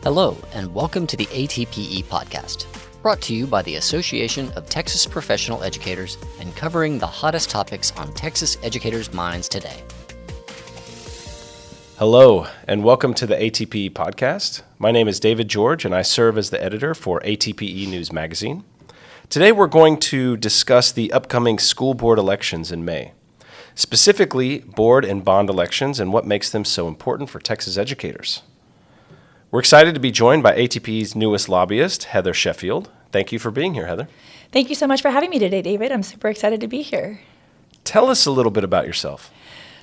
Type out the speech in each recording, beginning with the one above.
Hello, and welcome to the ATPE podcast, brought to you by the Association of Texas Professional Educators and covering the hottest topics on Texas educators' minds today. Hello, and welcome to the ATPE podcast. My name is David George, and I serve as the editor for ATPE News Magazine. Today, we're going to discuss the upcoming school board elections in May, specifically board and bond elections and what makes them so important for Texas educators. We're excited to be joined by ATPE's newest lobbyist, Heather Sheffield. Thank you for being here, Heather. Thank you so much for having me today, David. I'm super excited to be here. Tell us a little bit about yourself.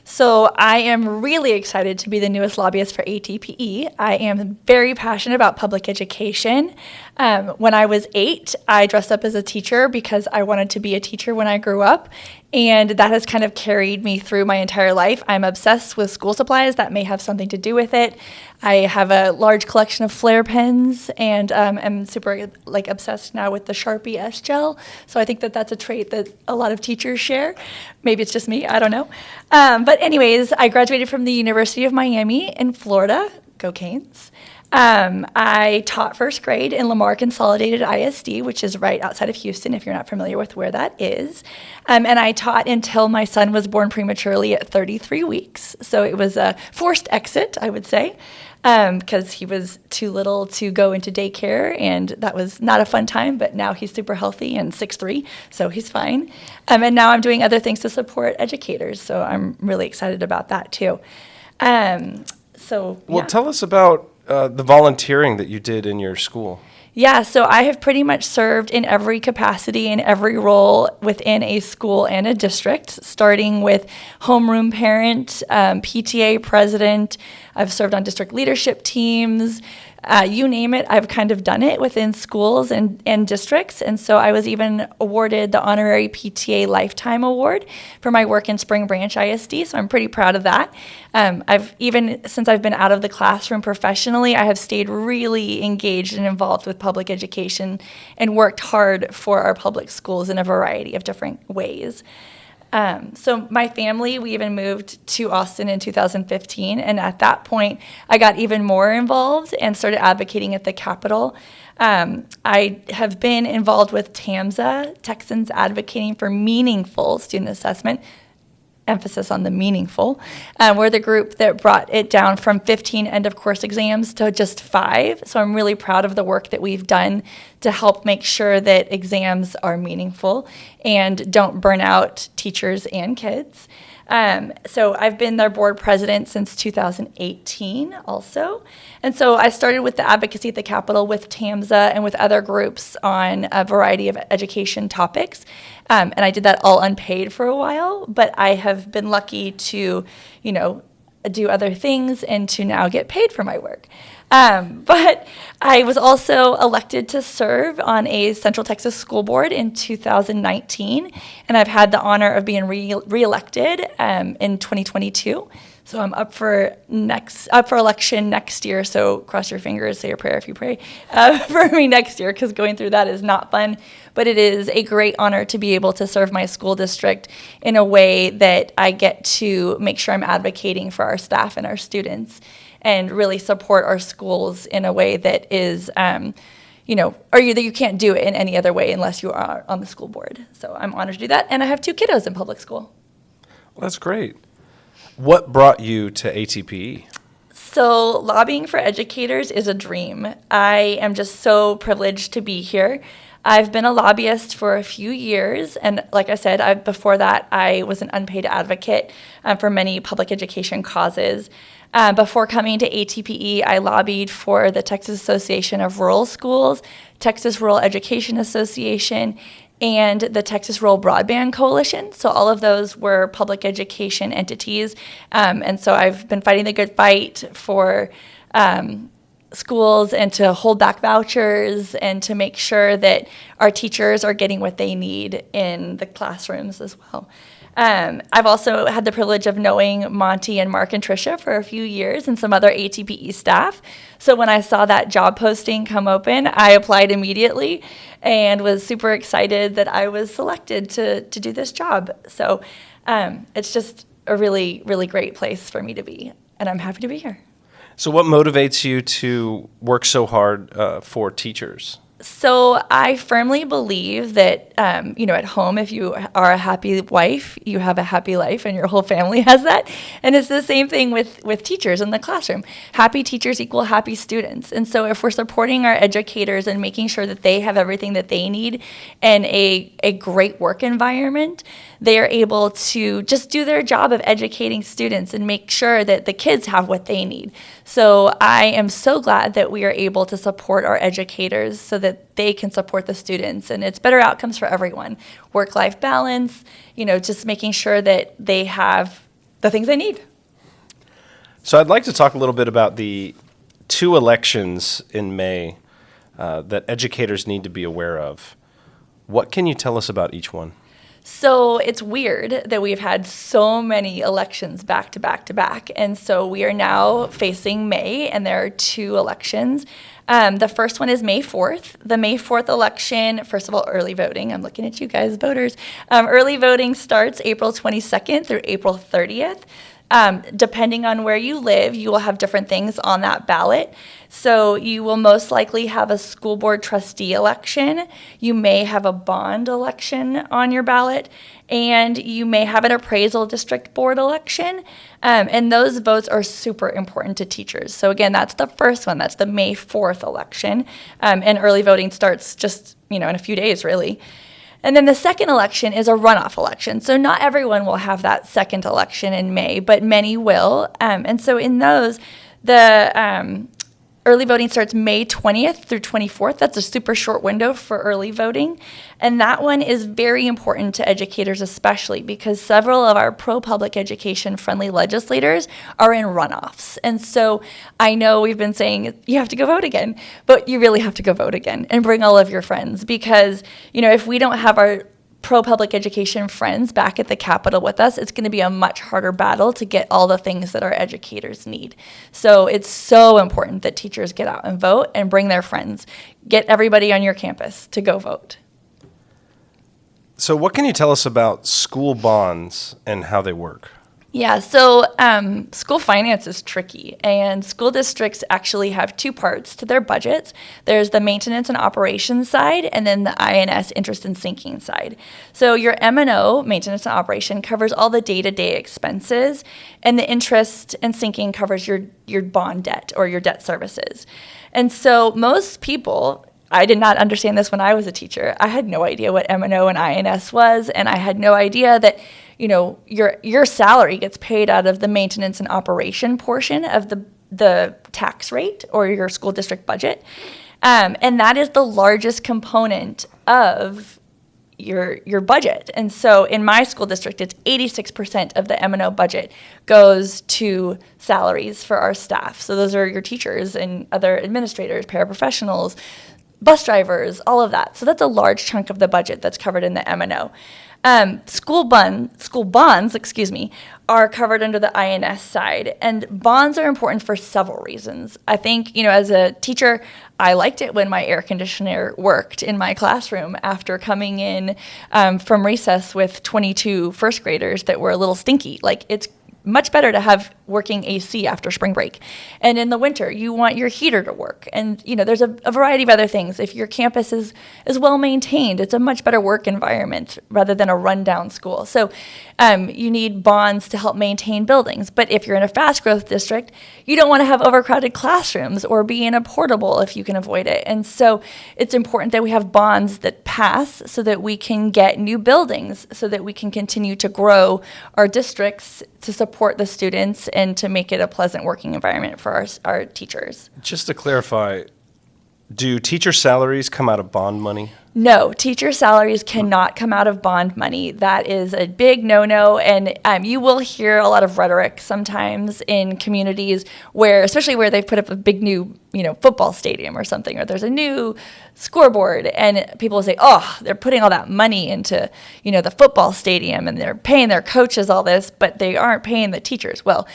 So I am really excited to be the newest lobbyist for ATPE. I am very passionate about public education. When I was 8, I dressed up as a teacher because I wanted to be a teacher when I grew up, and that has kind of carried me through my entire life. I'm obsessed with school supplies. That may have something to do with it. I have a large collection of Flair pens, and I'm super obsessed now with the Sharpie S gel. So I think that that's a trait that a lot of teachers share. Maybe it's just me, I don't know. But anyways, I graduated from the University of Miami in Florida. Go Canes. I taught first grade in Lamar Consolidated ISD, which is right outside of Houston, if you're not familiar with where that is. And I taught until my son was born prematurely at 33 weeks. So it was a forced exit, I would say, because he was too little to go into daycare, and that was not a fun time, but now he's super healthy and 6'3", so he's fine. And now I'm doing other things to support educators, so I'm really excited about that too. Well, tell us about the volunteering that you did in your school. Yeah, so I have pretty much served in every capacity in every role within a school and a district, starting with homeroom parent, PTA president. I've served on district leadership teams. You name it, I've kind of done it within schools and districts. And so I was even awarded the honorary PTA Lifetime Award for my work in Spring Branch ISD. So I'm pretty proud of that. Since I've been out of the classroom professionally, I have stayed really engaged and involved with public education and worked hard for our public schools in a variety of different ways. So my family, we even moved to Austin in 2015, and at that point, I got even more involved and started advocating at the Capitol. I have been involved with TAMSA, Texans Advocating for Meaningful Student Assessment, emphasis on the meaningful. We're the group that brought it down from 15 end-of-course exams to just 5. So I'm really proud of the work that we've done to help make sure that exams are meaningful and don't burn out teachers and kids. So I've been their board president since 2018 also. And so I started with the advocacy at the Capitol with TAMSA and with other groups on a variety of education topics. And I did that all unpaid for a while, but I have been lucky to, do other things and to now get paid for my work. But I was also elected to serve on a Central Texas school board in 2019, and I've had the honor of being reelected in 2022. So I'm up for election next year. So cross your fingers, say a prayer if you pray for me next year, because going through that is not fun. But it is a great honor to be able to serve my school district in a way that I get to make sure I'm advocating for our staff and our students, and really support our schools in a way that is, that you can't do it in any other way unless you are on the school board. So I'm honored to do that, and I have 2 kiddos in public school. Well, that's great. What brought you to ATPE? So lobbying for educators is a dream. I am just so privileged to be here. I've been a lobbyist for a few years, and like I said, before that, I was an unpaid advocate for many public education causes. Before coming to ATPE, I lobbied for the Texas Association of Rural Schools, Texas Rural Education Association, and the Texas Rural Broadband Coalition. So all of those were public education entities. And so I've been fighting the good fight for schools and to hold back vouchers and to make sure that our teachers are getting what they need in the classrooms as well. I've also had the privilege of knowing Monty and Mark and Tricia for a few years and some other ATPE staff. So when I saw that job posting come open, I applied immediately and was super excited that I was selected to do this job. So it's just a really, really great place for me to be, and I'm happy to be here. So what motivates you to work so hard for teachers? So I firmly believe that, at home, if you are a happy wife, you have a happy life and your whole family has that. And it's the same thing with teachers in the classroom. Happy teachers equal happy students. And so if we're supporting our educators and making sure that they have everything that they need and a great work environment, they are able to just do their job of educating students and make sure that the kids have what they need. So I am so glad that we are able to support our educators so that they can support the students, and it's better outcomes for everyone. Work-life balance, just making sure that they have the things they need. So I'd like to talk a little bit about the 2 elections in May that educators need to be aware of. What can you tell us about each one? So it's weird that we've had so many elections back to back to back. And so we are now facing May, and there are 2 elections. The first one is May 4th. The May 4th election, first of all, early voting. I'm looking at you guys, voters. Early voting starts April 22nd through April 30th. Depending on where you live, you will have different things on that ballot. So you will most likely have a school board trustee election. You may have a bond election on your ballot, and you may have an appraisal district board election. And those votes are super important to teachers. So again, that's the first one. That's the May 4th election. And early voting starts just, in a few days, really. And then the second election is a runoff election. So not everyone will have that second election in May, but many will. And so in those, the early voting starts May 20th through 24th. That's a super short window for early voting. And that one is very important to educators especially because several of our pro-public education friendly legislators are in runoffs. And so I know we've been saying you have to go vote again, but you really have to go vote again and bring all of your friends because, if we don't have our pro-public education friends back at the Capitol with us, it's going to be a much harder battle to get all the things that our educators need. So it's so important that teachers get out and vote and bring their friends. Get everybody on your campus to go vote. So what can you tell us about school bonds and how they work? Yeah, so school finance is tricky, and school districts actually have 2 parts to their budgets. There's the maintenance and operations side, and then the INS interest and sinking side. So your M&O, maintenance and operation, covers all the day-to-day expenses, and the interest and sinking covers your bond debt or your debt services. And so most people, I did not understand this when I was a teacher. I had no idea what M&O and INS was, and I had no idea that your salary gets paid out of the maintenance and operation portion of the tax rate or your school district budget. And that is the largest component of your budget. And so in my school district, it's 86% of the M&O budget goes to salaries for our staff. So those are your teachers and other administrators, paraprofessionals, bus drivers, all of that. So that's a large chunk of the budget that's covered in the M&O. School bonds, are covered under the INS side, and bonds are important for several reasons. I think, as a teacher, I liked it when my air conditioner worked in my classroom after coming in from recess with 22 first graders that were a little stinky. Like, it's much better to have working AC after spring break. And in the winter, you want your heater to work. And, there's a variety of other things. If your campus is well maintained, it's a much better work environment rather than a rundown school. So you need bonds to help maintain buildings. But if you're in a fast growth district, you don't want to have overcrowded classrooms or be in a portable if you can avoid it. And so it's important that we have bonds that pass so that we can get new buildings, so that we can continue to grow our districts to support the students and to make it a pleasant working environment for our teachers. Just to clarify, do teacher salaries come out of bond money? No, teacher salaries cannot come out of bond money. That is a big no-no, and you will hear a lot of rhetoric sometimes in communities especially where they've put up a big new, football stadium or something, or there's a new scoreboard, and people will say, oh, they're putting all that money into, the football stadium, and they're paying their coaches all this, but they aren't paying the teachers. Well,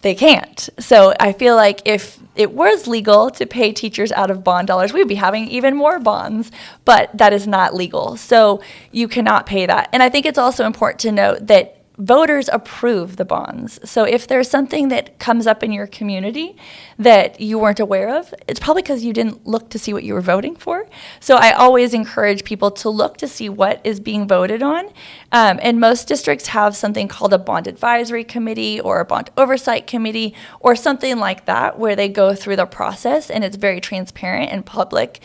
they can't. So I feel like if it was legal to pay teachers out of bond dollars, we'd be having even more bonds, but that is not legal. So you cannot pay that. And I think it's also important to note that voters approve the bonds. So if there's something that comes up in your community that you weren't aware of, it's probably because you didn't look to see what you were voting for. So I always encourage people to look to see what is being voted on. And most districts have something called a bond advisory committee or a bond oversight committee or something like that, where they go through the process and it's very transparent and public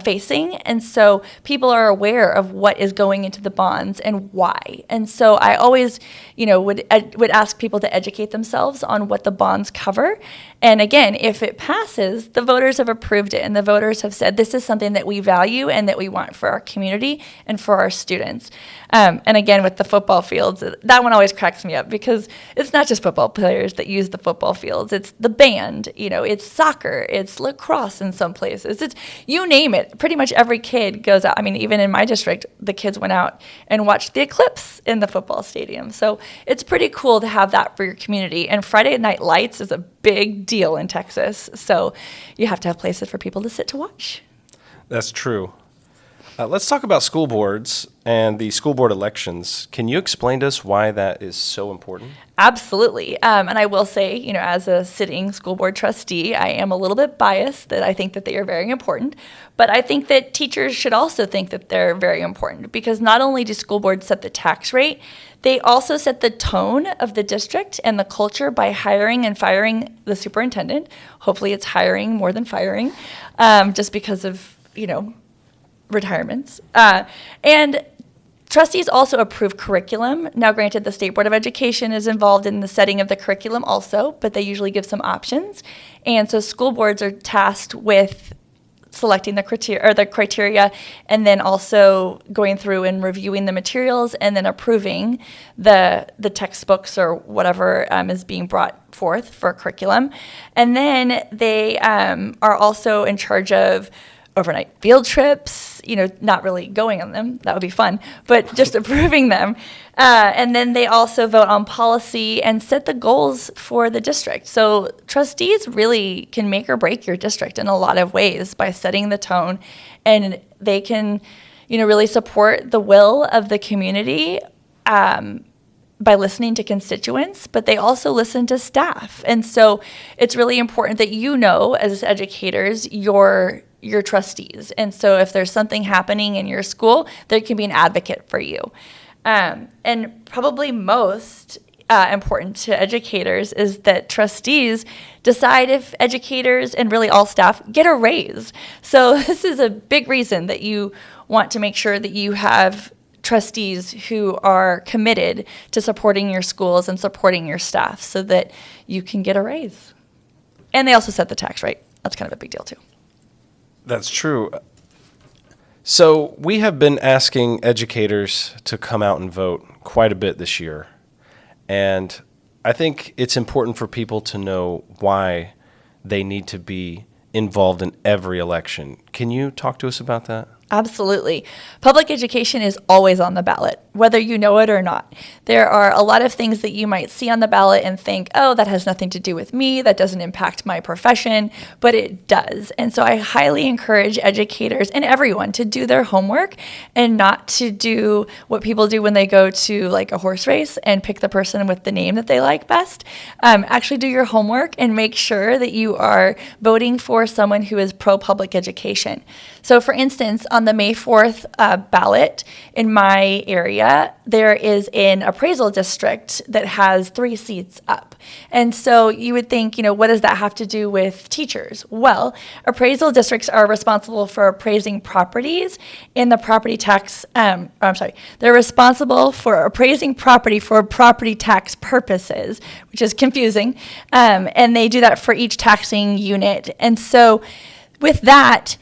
facing. And so people are aware of what is going into the bonds and why. And so I always would ask people to educate themselves on what the bonds cover. And again, if it passes, the voters have approved it, and the voters have said this is something that we value and that we want for our community and for our students. And again, with the football fields, that one always cracks me up because it's not just football players that use the football fields. It's the band, it's soccer, it's lacrosse in some places. It's you name it. Pretty much every kid goes out. I mean, even in my district, the kids went out and watched the eclipse in the football stadium. So it's pretty cool to have that for your community. And Friday Night Lights is a big deal in Texas. So you have to have places for people to sit to watch. That's true. Let's talk about school boards and the school board elections. Can you explain to us why that is so important? Absolutely. And I will say, as a sitting school board trustee, I am a little bit biased that I think that they are very important. But I think that teachers should also think that they're very important, because not only do school boards set the tax rate, they also set the tone of the district and the culture by hiring and firing the superintendent. Hopefully it's hiring more than firing, just because of, retirements. And trustees also approve curriculum. Now, granted, the State Board of Education is involved in the setting of the curriculum also, but they usually give some options. And so school boards are tasked with selecting the criteria, and then also going through and reviewing the materials, and then approving the textbooks or whatever is being brought forth for curriculum. And then they are also in charge of overnight field trips, not really going on them, that would be fun, but just approving them. And then they also vote on policy and set the goals for the district. So trustees really can make or break your district in a lot of ways by setting the tone, and they can, really support the will of the community by listening to constituents, but they also listen to staff. And so it's really important that as educators, your trustees. And so if there's something happening in your school, there can be an advocate for you. And probably most important to educators is that trustees decide if educators and really all staff get a raise. So this is a big reason that you want to make sure that you have trustees who are committed to supporting your schools and supporting your staff so that you can get a raise. And they also set the tax rate. That's kind of a big deal too. That's true. So we have been asking educators to come out and vote quite a bit this year. And I think it's important for people to know why they need to be involved in every election. Can you talk to us about that? Absolutely. Public education is always on the ballot, whether you know it or not. There are a lot of things that you might see on the ballot and think, oh, that has nothing to do with me, that doesn't impact my profession, but it does. And so I highly encourage educators and everyone to do their homework and not to do what people do when they go to like a horse race and pick the person with the name that they like best. Actually do your homework and make sure that you are voting for someone who is pro-public education. So for instance, on the May 4th ballot in my area, there is an appraisal district that has 3 seats up. And so you would think, what does that have to do with teachers? Well, appraisal districts are responsible for appraising properties in the property tax, they're responsible for appraising property for property tax purposes, which is confusing. And they do that for each taxing unit. And so with that,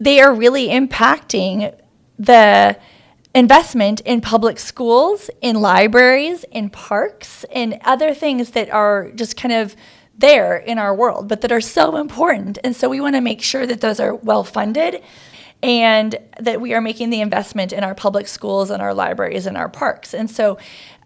they are really impacting the investment in public schools, in libraries, in parks, and other things that are just kind of there in our world, but that are so important. And so we want to make sure that those are well funded and that we are making the investment in our public schools and our libraries and our parks. And so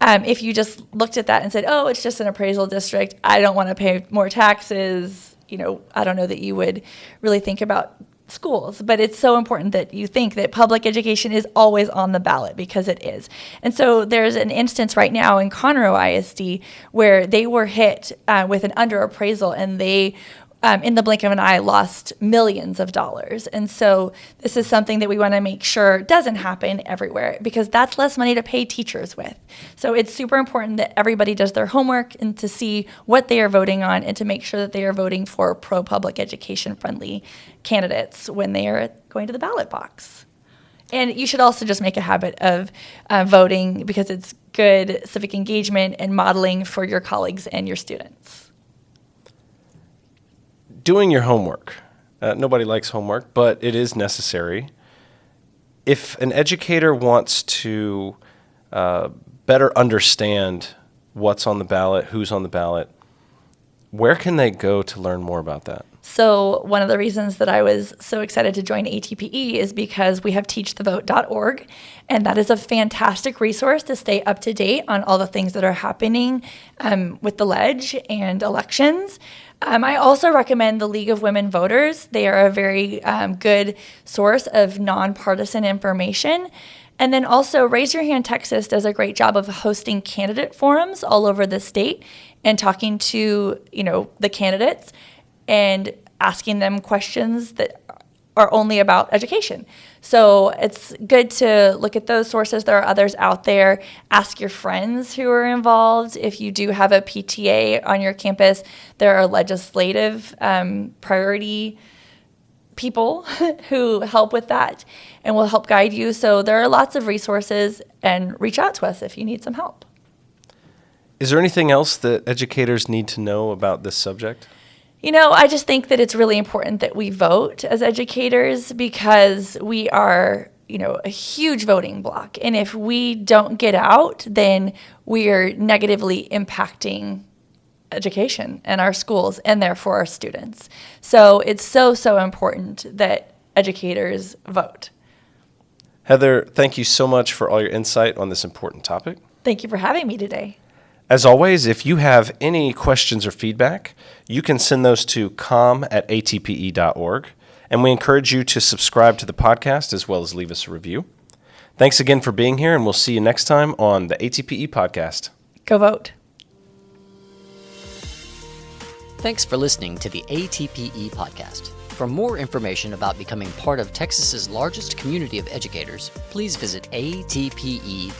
if you just looked at that and said, oh, it's just an appraisal district, I don't want to pay more taxes, I don't know that you would really think about schools, but it's so important that you think that public education is always on the ballot, because it is. And so there's an instance right now in Conroe ISD where they were hit with an under appraisal, and they in the blink of an eye, lost millions of dollars. And so this is something that we want to make sure doesn't happen everywhere, because that's less money to pay teachers with. So it's super important that everybody does their homework and to see what they are voting on, and to make sure that they are voting for pro-public education friendly candidates when they are going to the ballot box. And you should also just make a habit of voting, because it's good civic engagement and modeling for your colleagues and your students. Doing your homework. Nobody likes homework, but it is necessary. If an educator wants to better understand what's on the ballot, who's on the ballot, where can they go to learn more about that? So one of the reasons that I was so excited to join ATPE is because we have teachthevote.org, and that is a fantastic resource to stay up to date on all the things that are happening with the ledge and elections. I also recommend the League of Women Voters. They are a very good source of nonpartisan information. And then also Raise Your Hand Texas does a great job of hosting candidate forums all over the state and talking to, the candidates and asking them questions that are only about education. So it's good to look at those sources. There are others out there. Ask your friends who are involved. If you do have a PTA on your campus, there are legislative priority people who help with that and will help guide you. So there are lots of resources, and reach out to us if you need some help. Is there anything else that educators need to know about this subject? I just think that it's really important that we vote as educators, because we are, a huge voting bloc. And if we don't get out, then we are negatively impacting education and our schools, and therefore our students. So it's so, so important that educators vote. Heather, thank you so much for all your insight on this important topic. Thank you for having me today. As always, if you have any questions or feedback, you can send those to com@atpe.org, and we encourage you to subscribe to the podcast as well as leave us a review. Thanks again for being here, and we'll see you next time on the ATPE podcast. Go vote. Thanks for listening to the ATPE podcast. For more information about becoming part of Texas's largest community of educators, please visit atpe.org.